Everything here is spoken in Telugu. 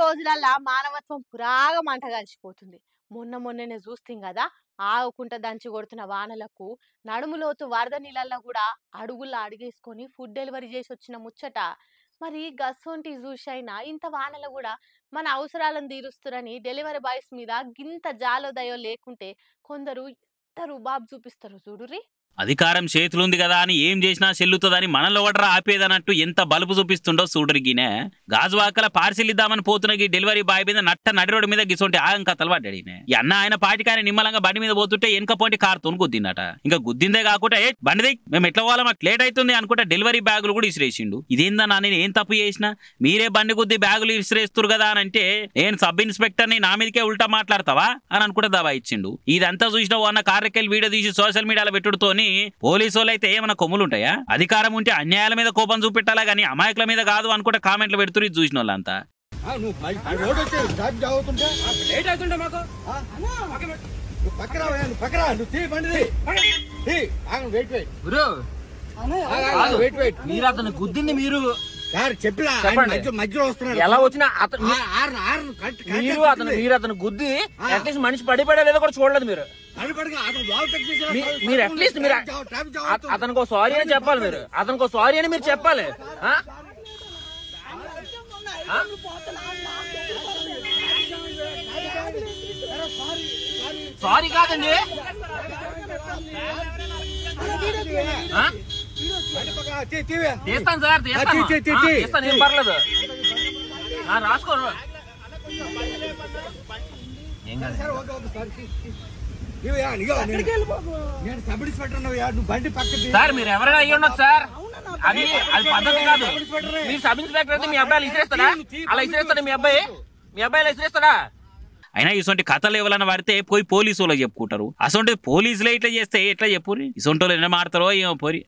రోజులల్లా మానవత్వం పురాగా మంట కలిసిపోతుంది. మొన్ననే చూస్తాం కదా, ఆగుకుంట దంచి కొడుతున్న వానలకు నడుములోతు వరద నీళ్ళల్లో కూడా అడుగుల్లో అడిగేసుకొని ఫుడ్ డెలివరీ చేసి వచ్చిన ముచ్చట. మరి గసొంటి చూసైనా ఇంత వానలు కూడా మన అవసరాలను తీరుస్తురని డెలివరీ బాయ్స్ మీద గింత జాలో దయో లేకుంటే కొందరు ఎంత రుబాబు చూపిస్తారు చూడుర్రి. అధికారం చేతులుంది కదా అని ఏం చేసినా చెల్లుతుందని మనలో ఓడరా ఆపేదన్నట్టు ఎంత బలుపు చూపిస్తుండో చూడరిగినే. గాజువాకల పార్సిల్ ఇద్దామని పోతున్న ఈ డెలివరీ బాయ్ మీద నట్ట నడిరోడ్డు మీద గిసొంటి ఆగం కథలు పడ్డాడినే. ఈ అన్న ఆయన పాటికాయన నిమ్మలంగా బండి మీద పోతుంటే వెనక పోంటి కారుతోని గుద్దిందట. ఇంకా గుద్దిందే కాకుండా బండిది మేము ఎట్లా పోవాలా, మాకు లేట్ అవుతుంది అనుకుంటే డెలివరీ బ్యాగులు కూడా ఇసిరేసిండు. ఇదేందన్నా నేను ఏం తప్పు చేసినా, మీరే బండి గుద్ది బ్యాగులు ఇసిరేస్తురు కదా అని అంటే నేను సబ్ ఇన్స్పెక్టర్ ని నా మీదకే ఉల్టా మాట్లాడతావా అని అనుకుంటే దావా ఇచ్చిండు. ఇదంతా చూసిన అన్న కార్యకెళ్ళి వీడియో తీసి సోషల్ మీడియాలో పెట్టుడుతోని పోలీసు వాళ్ళు అయితే ఏమైనా కొమ్ములుంటాయా? అధికారం ఉంటే అన్యాయాల మీద కోపం చూపెట్టాలా గానీ అమాయకుల మీద కాదు అనుకుంటే కామెంట్లు పెడుతురు. ఇది చూసిన వాళ్ళంతా మీరు అతను గుద్దింది మీరు మధ్యలో వస్తున్నారు. ఎలా వచ్చినా మీరు అతను గుద్ది అట్లీస్ట్ మనిషి పడిపడేదో కూడా చూడలేదు మీరు. మీరు అట్లీస్ట్ మీరు అతనికి సారీ అని చెప్పాలి. మీరు అతనికి సారీ అని మీరు చెప్పాలి. సారీ కాదండి, తీస్తాను సార్, తీస్తాను, ఏం పర్లేదు, రాసుకోరు. సార్ మీరు ఎవరైనా అయ్యి ఉండదు సార్, అది పద్ధతి కాదు. మీరు సబ్ ఇన్స్పెక్టర్ అయితే మీ అబ్బాయిలు ఇసిరేస్తాడా? అలా ఇసిరేస్తాడా మీ అబ్బాయి? మీ అబ్బాయిలు ఇసిరేస్తాడా? అయినా ఇసొంటి కథలు ఎవరైనా పడితే పోయి పోలీసు వాళ్ళకి చెప్పుకుంటారు. అసొంటి పోలీసులే ఇట్లా చేస్తే ఎట్లా చెప్పు? ఇసొంటి వాళ్ళు ఎన్న మాడతారో ఏమో పోరి.